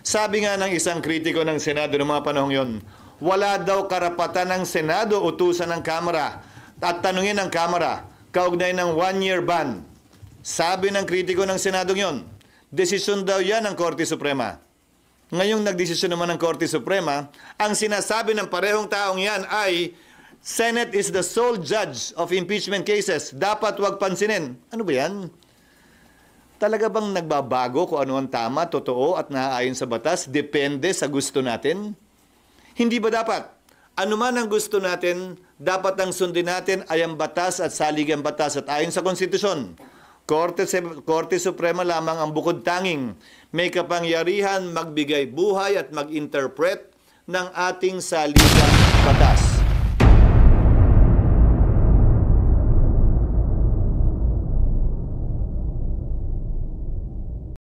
Sabi nga ng isang kritiko ng Senado noong mga panahong yon, wala daw karapatan ng Senado utusan ng Kamara at tanungin ng Kamara kaugnay ng 1-year ban. Sabi ng kritiko ng Senado yon, desisyon daw yan ng Korte Suprema. Ngayong nagdesisyon naman ng Korte Suprema, ang sinasabi ng parehong taong yan ay Senate is the sole judge of impeachment cases. Dapat wag pansinin. Ano ba yan? Talaga bang nagbabago kung ano ang tama, totoo at naaayon sa batas? Depende sa gusto natin? Hindi ba dapat? Ano man ang gusto natin, dapat ang sundin natin ay ang batas at saligang batas at ayon sa konstitusyon. Korte Suprema lamang ang bukod tanging may kapangyarihan magbigay buhay at mag-interpret ng ating saligang batas.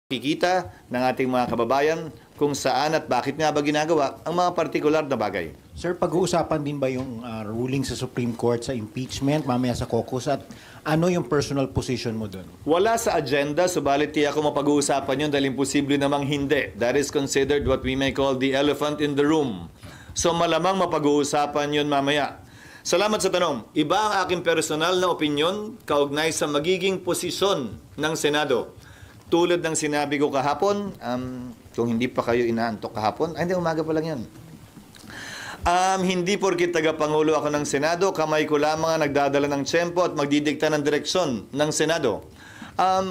Kikita ng ating mga kababayan kung saan at bakit nga ba ginagawa ang mga partikular na bagay. Sir, pag-uusapan din ba yung ruling sa Supreme Court sa impeachment mamaya sa caucus at ano yung personal position mo doon? Wala sa agenda, subalit tiyak ko mapag-uusapan yun dahil imposible namang hindi. That is considered what we may call the elephant in the room. So malamang mapag-uusapan yun mamaya. Salamat sa tanong. Iba ang aking personal na opinyon kaugnay sa magiging posisyon ng Senado. Tulad ng sinabi ko kahapon, kung hindi pa kayo inaantok kahapon, ay hindi, umaga pa lang yan. Hindi porkit taga-pangulo ako ng Senado, kamay ko lamang ang nagdadala ng tiyempo at magdidikta ng direksyon ng Senado.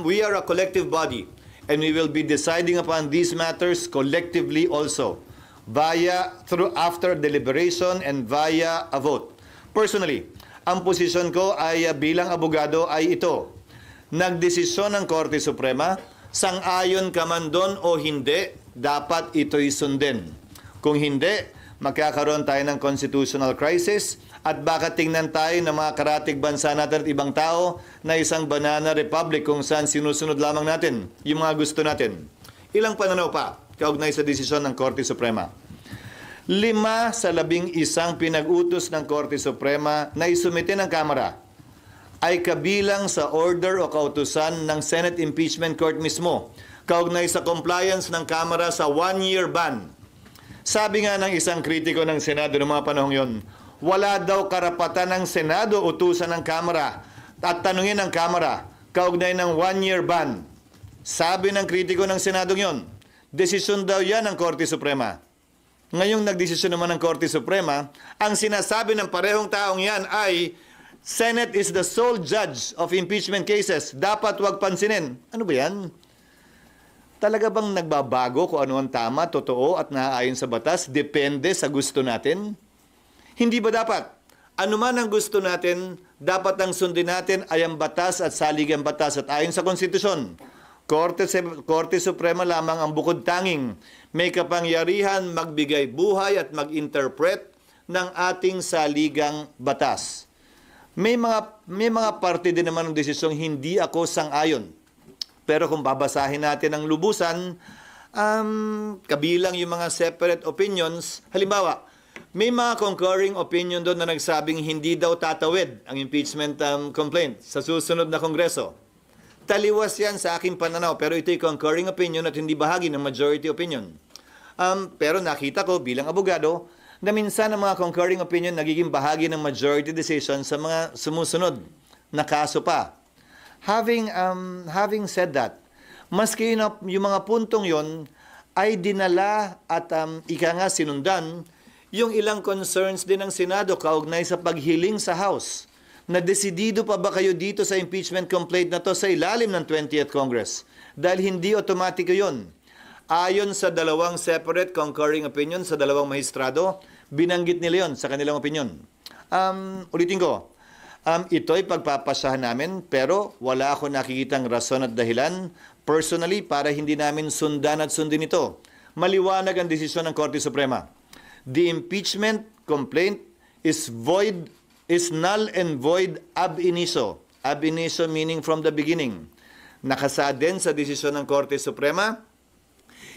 We are a collective body and we will be deciding upon these matters collectively also through after deliberation and via a vote. Personally, ang posisyon ko ay bilang abogado ay ito. Nagdesisyon ng Korte Suprema, sang-ayon ka man doon o hindi, dapat ito'y sundin. Kung hindi, magkakaroon tayo ng constitutional crisis at baka tingnan tayo ng mga karatig bansa natin at ibang tao na isang banana republic kung saan sinusunod lamang natin yung mga gusto natin. Ilang pananaw pa kaugnay sa desisyon ng Korte Suprema. 5 sa 11 pinag-utos ng Korte Suprema na isumite ng Kamara ay kabilang sa order o kautusan ng Senate Impeachment Court mismo kaugnay sa compliance ng Kamara sa 1-year ban. Sabi nga ng isang kritiko ng Senado noong mga panahong yon, wala daw karapatan ng Senado utusan ng Kamara at tanungin ng Kamara kaugnay ng 1-year ban. Sabi ng kritiko ng Senado yon, desisyon daw yan ng Korte Suprema. Ngayong nagdesisyon naman ng Korte Suprema, ang sinasabi ng parehong taong yan ay Senate is the sole judge of impeachment cases. Dapat wag pansinin. Ano ba yan? Talaga bang nagbabago kung ano ang tama, totoo at naaayon sa batas? Depende sa gusto natin? Hindi ba dapat? Ano man ang gusto natin, dapat ang sundin natin ay ang batas at saligang batas at ayon sa konstitusyon. Korte Suprema lamang ang bukod tanging may kapangyarihan magbigay buhay at mag-interpret ng ating saligang batas. May mga parte din naman ng desisyong hindi ako sang-ayon. Pero kung babasahin natin ang lubusan, kabilang yung mga separate opinions, halimbawa, may mga concurring opinion doon na nagsabing hindi daw tatawid ang impeachment complaint sa susunod na Kongreso. Taliwas yan sa aking pananaw, pero ito'y concurring opinion at hindi bahagi ng majority opinion. Pero nakita ko bilang abogado, na minsan ang mga concurring opinion nagiging bahagi ng majority decision sa mga sumusunod na kaso pa. Having said that, maski yung mga puntong yon ay dinala at ika nga sinundan yung ilang concerns din ng Senado kaugnay sa paghiling sa House. Na desidido pa ba kayo dito sa impeachment complaint na to sa ilalim ng 20th Congress? Dahil hindi otomatiko yon. Ayon sa dalawang separate concurring opinion sa dalawang mahistrado, binanggit nila yon sa kanilang opinion. Ulitin ko, ito'y pagpapasyahan namin pero wala ako nakikitang rason at dahilan personally para hindi namin sundan at sundin ito. Maliwanag ang desisyon ng Korte Suprema. The impeachment complaint is null and void ab initio. Ab initio meaning from the beginning. Nakasaad din sa desisyon ng Korte Suprema,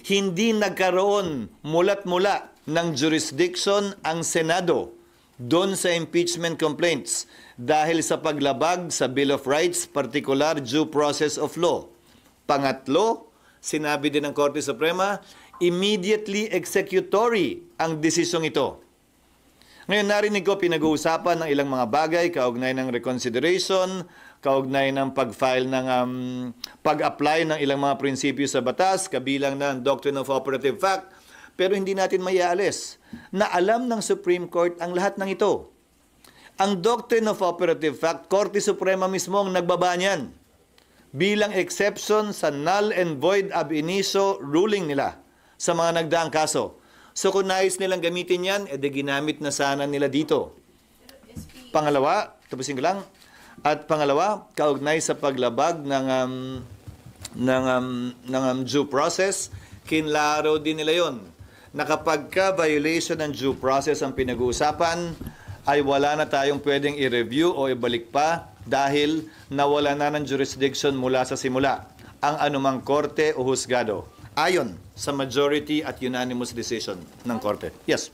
hindi nagkaroon mula't mula ng jurisdiction ang Senado doon sa impeachment complaints dahil sa paglabag sa Bill of Rights, particular due process of law. Pangatlo, sinabi din ng Korte Suprema, immediately executory ang desisyong ito. Ngayon, narinig ko pinag-uusapan ng ilang mga bagay, kaugnay ng reconsideration, kaugnay ng pag-file ng pag-apply ng ilang mga prinsipyo sa batas, kabilang ng Doctrine of Operative Fact, pero hindi natin maialis na alam ng Supreme Court ang lahat ng ito. Ang Doctrine of Operative Fact, Korte Suprema mismo ang nagbaba niyan bilang exception sa null and void ab initio ruling nila sa mga nagdaang kaso. So kung nais nilang gamitin yan, edi ginamit na sana nila dito. Pangalawa, tapusin ko lang. At pangalawa, kaugnay sa paglabag ng due process, kinlaro din nila yon na kapag ka-violation ng due process ang pinag-uusapan, ay wala na tayong pwedeng i-review o ibalik pa dahil nawala na ng jurisdiction mula sa simula ang anumang korte o husgado. Ayon sa majority at unanimous decision ng korte. Yes.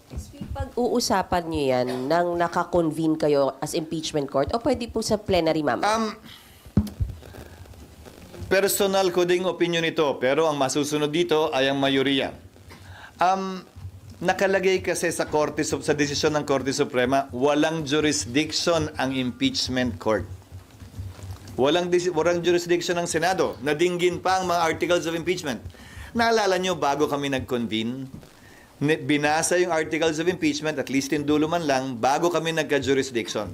Pag-uusapan niyo yan nang naka-convene kayo as impeachment court o pwede po sa plenary, ma'am? Personal ko ding opinion ito, pero ang masusunod dito ay ang mayoriya. Nakalagay kasi sa korte, sa desisyon ng Korte Suprema, walang jurisdiction ang impeachment court. Walang jurisdiction ng Senado. Nadinggin pa ang mga articles of impeachment. Naalala nyo, bago kami nag-convene, binasa yung articles of impeachment, at least in dulo man lang, bago kami nagka-jurisdiction.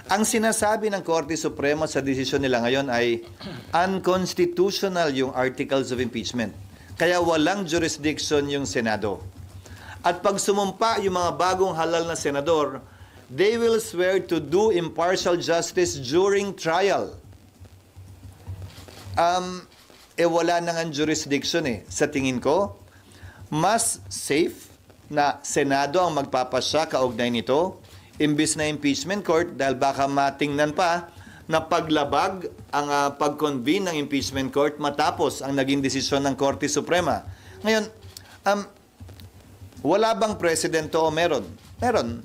Ang sinasabi ng Korte Suprema sa desisyon nila ngayon ay unconstitutional yung articles of impeachment. Kaya walang jurisdiction yung Senado. At pag sumumpa yung mga bagong halal na senador, they will swear to do impartial justice during trial. Wala na nga jurisdiction eh. Sa tingin ko, mas safe na Senado ang magpapasya kaugnay nito, imbis na impeachment court, dahil baka matingnan pa na paglabag ang pag-convene ng impeachment court matapos ang naging desisyon ng Korte Suprema. Ngayon, wala bang presidente o meron? Meron.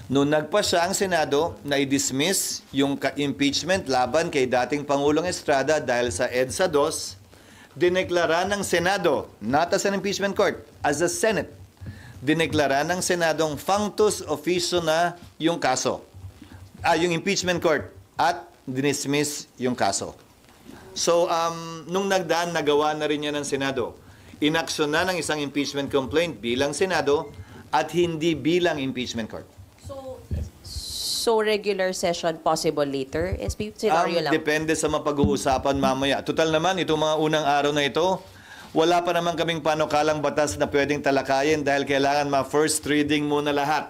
Noong nagpasya ang Senado na i-dismiss yung impeachment laban kay dating Pangulong Estrada dahil sa EDSA 2, dineklara ng Senado, not as an impeachment court, as a Senate, dineklara ng Senadong functus officio na yung kaso, yung impeachment court, at dinismiss yung kaso. So, nung nagdaan, nagawa na rin yan ng Senado. Inaksyon na ng isang impeachment complaint bilang Senado at hindi bilang impeachment court. So regular session possible later? SP, scenario lang. Depende sa mapag-uusapan mamaya. Total naman, itong mga unang araw na ito, wala pa naman kaming panukalang batas na pwedeng talakayin dahil kailangan ma-first reading muna lahat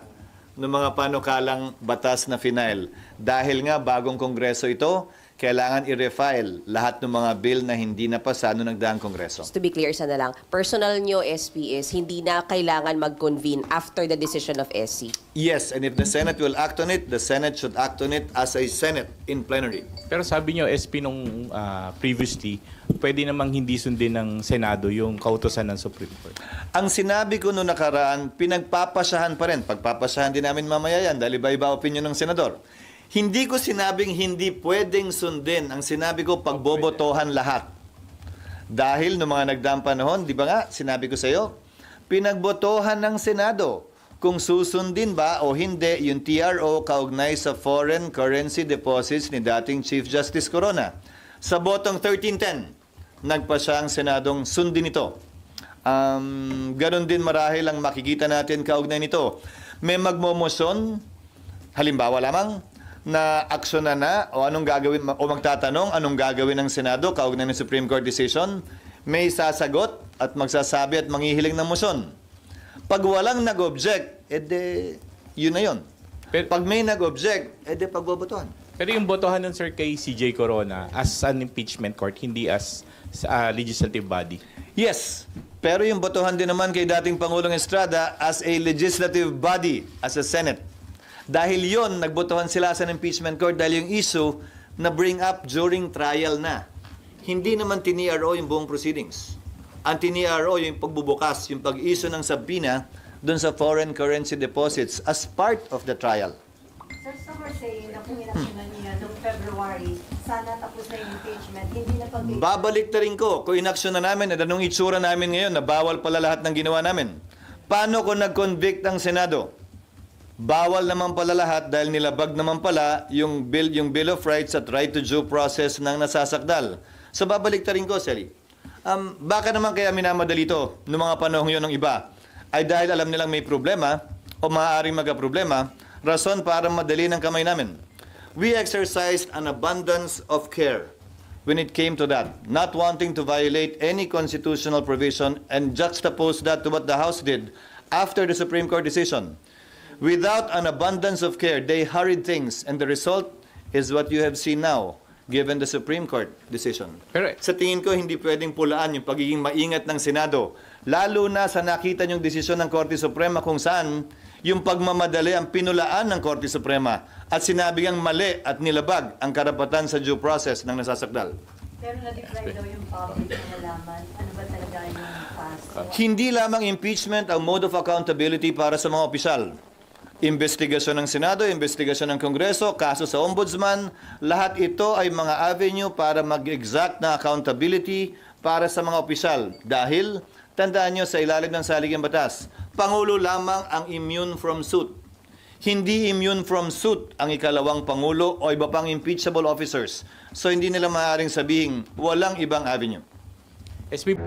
ng mga panukalang batas na final. Dahil nga bagong kongreso ito, kailangan i-refile lahat ng mga bill na hindi napasa noong nagdaang kongreso. Just to be clear, sana lang, personal nyo, SP, is hindi na kailangan mag-convene after the decision of SC? Yes, and if the Senate will act on it, the Senate should act on it as a Senate in plenary. Pero sabi nyo, SP, nung previously, pwede namang hindi sundin ng Senado yung kautosan ng Supreme Court. Ang sinabi ko noong nakaraan, pinagpapasyahan pa rin. Pagpapasyahan din namin mamaya yan dahil iba-iba opinion ng Senador. Hindi ko sinabing hindi pwedeng sundin. Ang sinabi ko, pagbobotohan lahat. Dahil noong mga nagdaang panahon, di ba nga, sinabi ko sa iyo, pinagbotohan ng Senado kung susundin ba o hindi yung TRO kaugnay sa foreign currency deposits ni dating Chief Justice Corona. Sa botong 1310, nagpasya ang Senadong sundin ito. Ganon din marahil ang makikita natin kaugnay nito. May magmomosyon, halimbawa lamang, na aksyonan na o anong gagawin o magtatanong anong gagawin ng Senado kaugnay ng Supreme Court decision, may sasagot at magsasabi at manghihiling ng motion. Pag walang nag-object, edi yun na yun. Pag may nag-object, edi pagbobotohan. Pero yung botohan nun, sir, kay CJ Corona as an impeachment court, hindi as legislative body. Yes, pero yung botohan din naman kay dating Pangulong Estrada as a legislative body, as a Senate. Dahil yon nagbotohan sila sa impeachment court dahil yung issue na bring up during trial na. Hindi naman tiniro yung buong proceedings. Ang tiniro yung pagbubukas, yung pag-issue ng subpoena doon sa foreign currency deposits as part of the trial. Sir, some are saying na kung inaksyonan niya nung February, sana tapos na yung impeachment, hindi na pag- Babalik na rin ko, kung inaksyon na namin, at anong itsura namin ngayon na bawal pala lahat ng ginawa namin. Paano kung nag-convict ang Senado? Bawal naman pala lahat dahil nilabag naman pala yung Bill of Rights at right to due process ng nasasakdal. So babalik na rin ko, Sally. Baka naman kaya minamadali ito noong mga panahon yun ng iba? Ay dahil alam nilang may problema o maaaring magka-problema, rason para madali ng kamay namin. We exercised an abundance of care when it came to that, not wanting to violate any constitutional provision and juxtapose that to what the House did after the Supreme Court decision. Without an abundance of care, they hurried things, and the result is what you have seen now, given the Supreme Court decision. Pero- Sa tingin ko, hindi pwedeng pulaan yung pagiging maingat ng Senado, lalo na sa nakita niyong desisyon ng Korte Suprema kung saan yung pagmamadali ang pinulaan ng Korte Suprema at sinabi ang mali at nilabag ang karapatan sa due process ng nasasakdal. Pero na-deprive daw yung public na nalaman. Ano ba talaga yung past? Hindi lamang impeachment ang mode of accountability para sa mga opisyal. Investigasyon ng Senado, investigasyon ng Kongreso, kaso sa Ombudsman, lahat ito ay mga avenue para mag-exact na accountability para sa mga opisyal. Dahil, tandaan nyo sa ilalim ng saligang batas, Pangulo lamang ang immune from suit. Hindi immune from suit ang ikalawang Pangulo o iba pang impeachable officers. So hindi nila maaaring sabihin walang ibang avenue. SB